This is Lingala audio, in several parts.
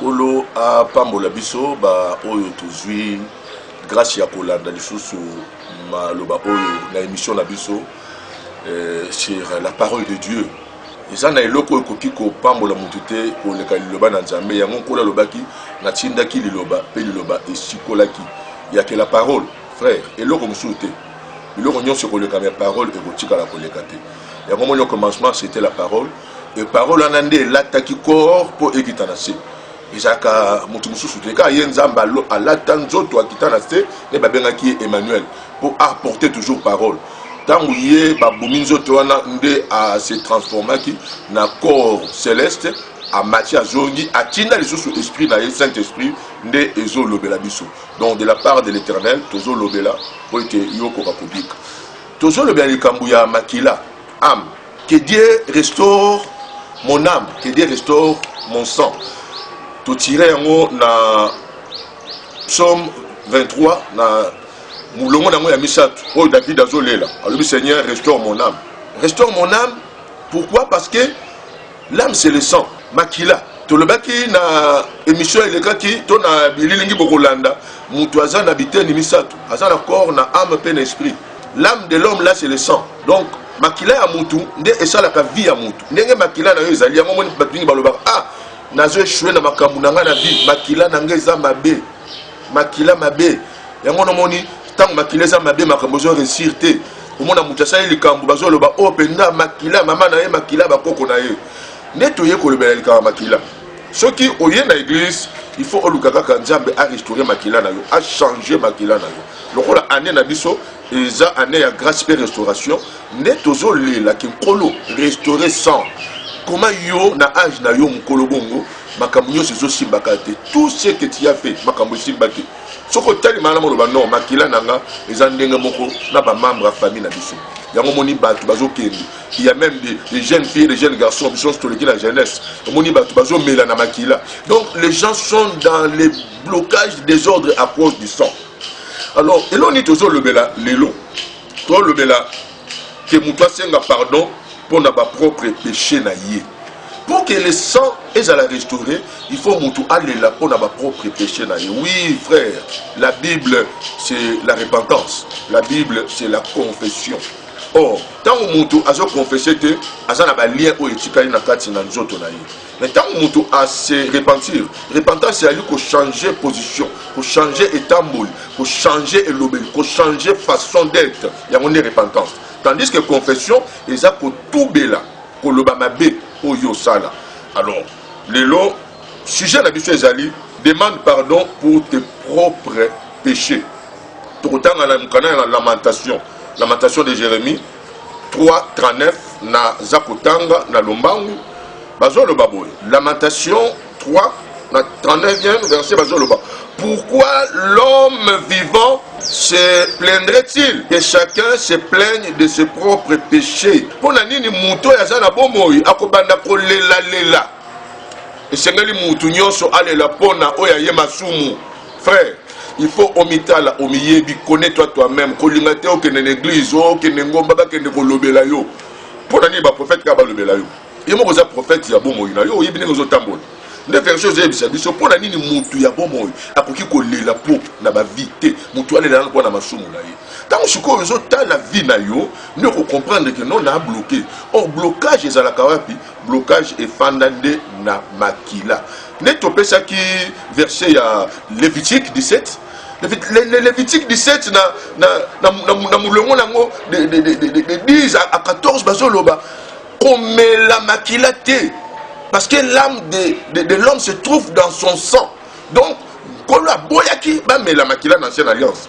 Nkolo a pambola biso ba oyo tozwi grâce ya kolanda lisusu maloba oyo na émission na biso sur la parole de Dieu. Eza na eloko ekoki kopambola mutu te koleka liloba na Nzambe yango Nkolo alobaki natindaki liloba pe liloba esikolaki yake la parole frère eloko mosusu te biloko nyonso koleka mais parole ekotikala koleka te yango moni au commencement c'était la parole et parole anande elataki corps po ekita na se ezaka mutu mosusu te ka ye Nzambe alata nzoto akita na se ne babengaki Emmanuel pour apporter toujours parole. Tant que baboumi nzoto wana nde a se transformaki na corps céleste à matière zongi atinda les sous esprit na Saint-Esprit nde ezo lobela biso. Donc de la part de l'Éternel tozo lobela po ete yoko bakobika. Tozo lobela likambu ya makila âme. Que Dieu restaure mon âme, que Dieu restaure mon sang. To tirer yango na Psaume 23 na Moulongo nango ya misatu oyo David azolela alobi Seigneur restaure mon âme. Restaure mon âme. Pourquoi? Parce que l'âme c'est le sang. Makila tolobaki na émission elekaki to na bililingi bokolanda mutu aza na biteni misatu aza na corps na âme pe na esprit. L'âme de l'homme là c'est le sang. Donc makila ya mutu nde esalaka vie ya mutu. Ndenge makila na yo ezali yango moni batingi balobaka ah nazo échouer na makambu nanga na vie makila nanga eza mabe. Makila mabe yango no moni tant makila eza mabe makambo zo réussir te omona mutu asali likambo bazo loba o penda makila mama na ye makila bakoko na ye neto ye kolobela likambo makila soki oye na église il faut olukaka ka Nzambe a restaurer makila na yo a changer makila na yo lokola année na biso eza année ya grâce et restauration neto zo lela ki Nkolo restaurer sang comment yo na âge na yo Nkolo bongo makambo nyonso zo simbaka te tout ce que tu as fait makambo simbaki soko tali malamu loba non makila nanga eza ndenge moko na ba membre ya famille na biso yango moni batu bazo kende il y a même des jeunes filles des jeunes garçons qui sont stoliki la jeunesse moni batu bazo mela na makila donc les gens sont dans les blocages des ordres à cause du sang. Alors eloni tozo lobela lelo to lobela que mutu asenga pardon pour na ba propre péché na ye. Pour que le sang est à la restaurer, il faut mutu aller là pour avoir propre péché. Oui, frère, la Bible c'est la repentance. La Bible c'est la confession. Or, tant que mutu a confessé, il a un lien au etikali na kati na nzoto na ye. Mais tant que mutu a se repentir, repentance c'est aller pour changer position, pour changer état moule, pour changer elobel, pour changer façon d'être. Il y a une repentance. Tandis que confession, ils a pour tout bela, pour le bamabe. Alors, le sujet de la Ezali demande pardon pour tes propres péchés. Tout autant dans la lamentation de Jérémie 3:39 na Zakotanga na Lombangu bazo le baboy. Lamentation 3 na 39e verset bazo le ba. Pourquoi l'homme vivant se plaindrait-il que chacun se plaigne de ses propres péchés? Pour nini muto ya zana bomoi akobanda kolela lela. Esengeli mutu nyonso alela pona oya ye masumu. Frère, il faut omitala omiyebi connais-toi toi-même kolinga te okene l'église okene ngomba bakende kolobela yo. Pour nini ba prophète ka ba lobela yo. Yemo ko za prophète ya bomoi na yo yebi ngo zo tambola. Les versions zebisa pour la nini mutu ya bomoy akoki kolela po na ba vite mutu alela na na masumu na ye tant siko zo ta la vie na yo ne ko comprendre que non na bloqué or blocage ezalaka wapi blocage efandande na makila ne topesa ki verset ya Lévitique 17 Lévitique 17 na mulongo nango de 10 à 14 bazoloba komela makila te. Parce que l'âme de l'homme se trouve dans son sang. Donc, quand la boyaki, mais la makila dans l'ancienne alliance.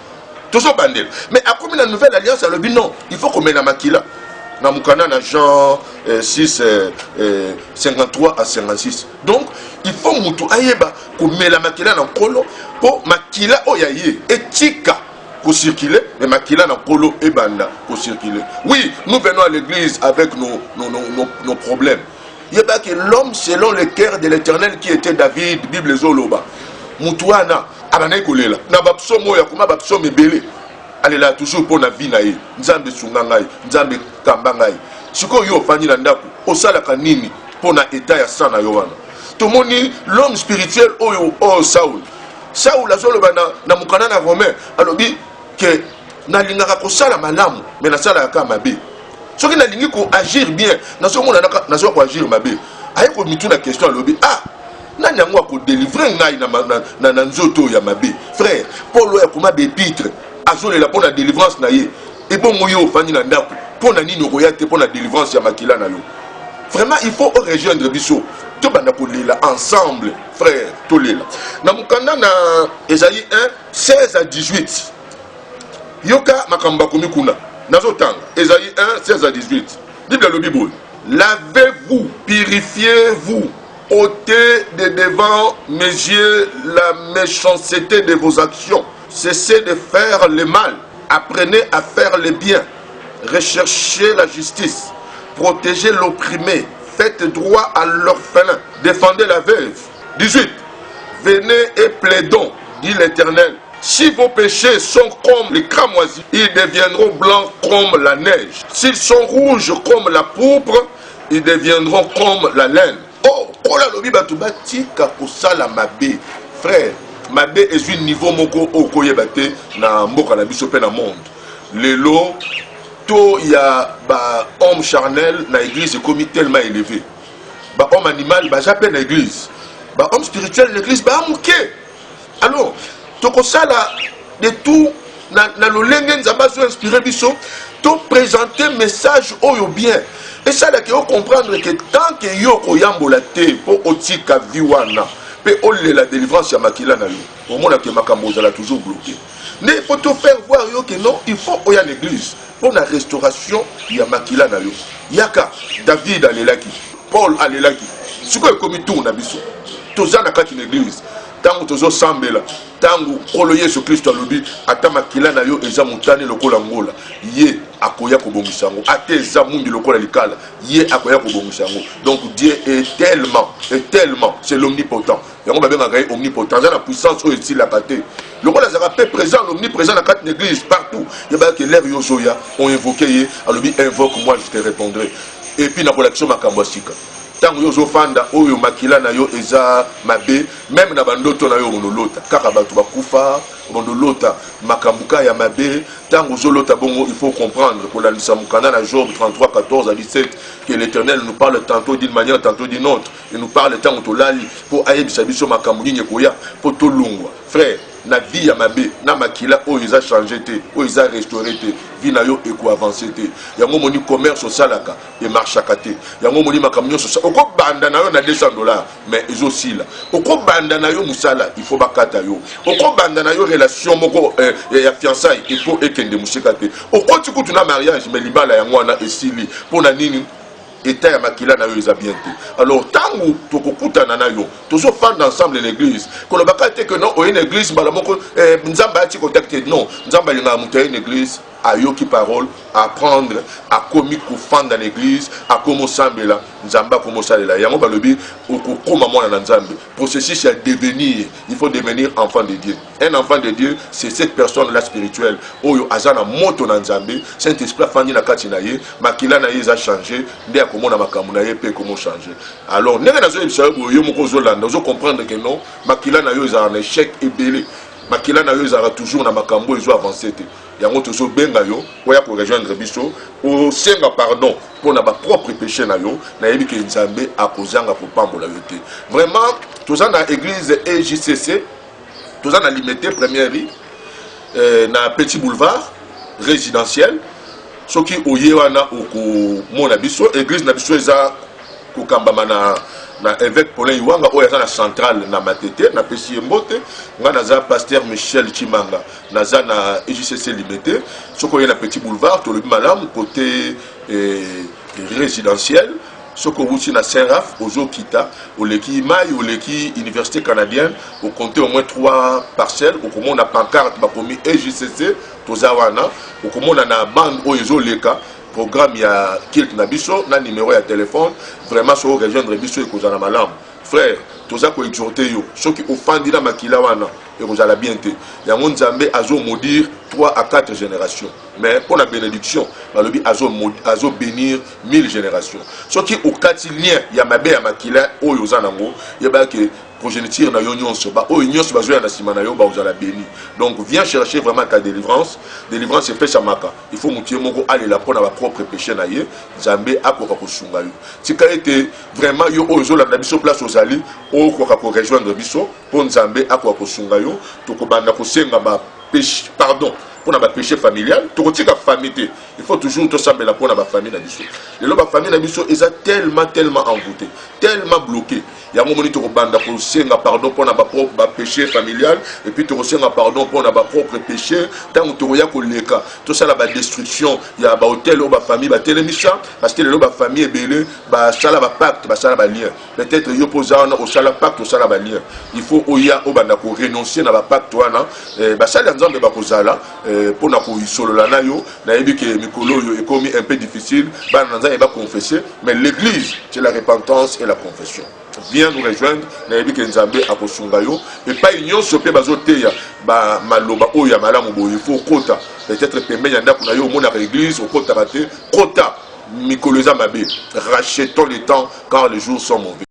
Tout ça bandel. Mais à comme la nouvelle alliance, elle dit non, il faut qu'on mette la makila. Dans Moukana, dans Jean 6, 53 à 56. Donc, il faut moutou ayeba qu'on mette la makila dans le colo pour makila oyaye et tika pour circuler, mais makila dans le colo et banda pour circuler. Oui, nous venons à l'église avec nos problèmes. Il y a que l'homme selon le cœur de l'Éternel qui était David, Bible Zoloba. Moutouana, abane kolela. Na bapsomo ya kuma bapsomo ebele. Alela toujours pour na vie na ye. Nzambe sungangai, Nzambe kambangai. Siko yo fani na ndako, osala kanini pour na état ya sana yo wana. tomoni l'homme spirituel Saoul. Saoul azoloba na mukana na Romain alobi que nalingaka kosala malamu mais nasala ka mabe. Soki nalingi ko agir bien nazomona nazo ko agir mabe. Aye ko mituna question alobi nani yango ko délivrer ngai na nzoto ya mabe. Frère, Paul ya kuma bepitre azolela pona délivrance na ye. Et bon moyo fani na ndako pona nini royate pona délivrance ya makila na yo. Vraiment il faut rejoindre biso. To banda ko lila ensemble, frère, to lila. Na mukanda na Esaïe 1 16 à 18. Yoka makamba komi kuna. Nazotanga Esaïe 1 16 à 18. Bible le Bible. Lavez-vous, purifiez-vous, ôtez de devant mes yeux la méchanceté de vos actions. Cessez de faire le mal, apprenez à faire le bien. Recherchez la justice, protégez l'opprimé, faites droit à l'orphelin, défendez la veuve. 18. Venez et plaidons, dit l'Éternel. Si vos péchés sont comme les cramoisis, ils deviendront blancs comme la neige. S'ils sont rouges comme la pourpre, ils deviendront comme la laine. Oh, kola lobi batubati kakosala mabe. Frère, mabe est un niveau moko okoyebate na mboka na biso pe na monde. Lelo to ya ba homme charnel na église comme tellement élevé. Ba homme animal ba j'appelle na église. Ba homme spirituel na église ba amuke. Alors tokosala de tout na lolenge nzamba so inspiré biso to présenter message oyo bien et ça là que on comprendre que tant que yo koyambola te po otika viwana pe olle la délivrance ya makila na yo au monde que makambo za la toujours bloqué mais faut te faire voir yo que non il faut oya l'église pour la restauration ya makila na yo yaka David alelaki Paul alelaki siko komi tout na biso tozana kati l'église tango tozo sambela tango kolo Yesu Kristo alobi ata makila na yo eza mutane lokola ngola ye akoya kobongisa ngo ate eza mungi lokola likala ye akoya kobongisa ngo. Donc Dieu est tellement c'est l'omnipotent yango babenga ngai omnipotent za la puissance oyo eti la kate lokola za pe présent l'omniprésent na kati l'église partout ya ba que l'air yozoya on invoqué ye alobi invoque moi je te répondrai et puis na collection makambo sika tango yozo fanda oyo makila na yo eza mabe même na bandoto na yo monolota kaka bato bakufa monolota makambuka ya mabe tango zolota bongo il faut comprendre pour la lisamukana na Job 33 14 à 17 que l'Éternel nous parle tantôt d'une manière tantôt d'une autre il nous parle tango tolali pour ayebisa biso makambu nini koya pour tolungwa frère na vie ya mabe na makila oyo eza changer te oyo eza restaurer te vie na yo eko avancer te yango moni commerce osalaka e marchaka te yango moni makambo nyonso oko banda na yo na $200 mais ezosila oko banda na yo musala il faut bakata yo oko banda na yo relation moko ya fiançailles il faut ekende musika te oko tikutu na mariage mais libala yango wana esili pona nini état ya makila na yo eza bien te. Alors tango tokokutana na yo tozo fanda ensemble l'église kono bakate que non une église mbala moko nzamba ati contacter non nzamba linga muta une église ayoki parole apprendre à komi kufanda l'église à komo sambela nzamba komo salela yango balobi okokoma mwana na nzambe processus ya devenir il faut devenir enfant de Dieu. Un enfant de Dieu c'est cette personne là spirituelle oyo azana moto na nzambe Saint-Esprit fandi na kati na ye makila na ye za changer nde komona makambo na ye pe comment changer. Alors ndenge nazo yebisa yo moko zolanda ozo comprendre que non makila na yo za un échec ebelé makila na yo za toujours na makambo ezo avancer te yango tozo benga yo oya ko rejoindre biso o senga pardon pour na ba propre péché na yo na yebi ke nzambe akozanga ko pambola yo te. Vraiment toza na église EJCC toza na limité première rue na petit boulevard résidentiel soki oye wana okomona biso église na biso eza kokambama na évêque Paulin Iwanga oyo aza na centrale na Matete na pesi mbote nga naza pasteur Michel Chimanga naza na EJCC limité soko oye na petit boulevard tolobi malamu côté résidentiel soko wuti na Saint-Raph ozo kita oleki mai oleki université canadienne au compter au moins 3 parcelles au komona pancarte bakomi EJCC toza wana au komona na bande oyo leka programme ya kilt na biso na numéro ya téléphone vraiment so rejoindre biso ekozana malamu frère toza ko exhorter yo soki ofandi na makila wana et vous allez bien te yango nzambe azo maudire 3 à 4 générations mais pour la bénédiction balobi azo bénir 1000 générations soki okati lien ya mabe ya makila oyo zanango yeba ke progéniture na yo nyonso ba oyo nyonso bazoya na sima na yo ba ozala béni. Donc viens chercher vraiment ta délivrance. Délivrance c'est fait chamaka. Il faut mutie moko aller la pour na ba propre péché na ye nzambe akoka ko sunga yo. Tika ete vraiment yo oyo zo la biso place ozali o koka ko rejoindre biso pour nzambe akoka ko sunga yo to ko banda ko senga ba péché pardon pour na péché familial to kotika famille. Il faut toujours to sambela pour na ba famille na biso. Le ba famille na biso est tellement envoûté, tellement bloqué. Il y a un moment où tu banda pour senga pardon pour na ba propre péché familial et puis tu senga pardon pour na ba propre péché tant que tu ya ko leka tout ça la ba destruction il y a ba hôtel ou ba famille ba télémission parce que le ba famille belé ba sala ba pacte ba sala ba lien peut-être yo posa na au sala pacte au sala ba lien il faut oya o banda ko renoncer na ba pacte wana ba sala nzambe ba kozala pour na ko isolola na yo na yebi que mikolo yo est commis un peu difficile ba nzambe ba confesser mais l'église c'est la repentance et la confession. Viens nous rejoindre na yebi ke nzambe akosunga yo et pas nyonso pe bazoteya ba maloba oyo ya malamu boye faut kota peut-être pembe ya ndako na yo mona l'église au kota baté kota mikolo za mabe rachetons le temps car les jours sont mauvais.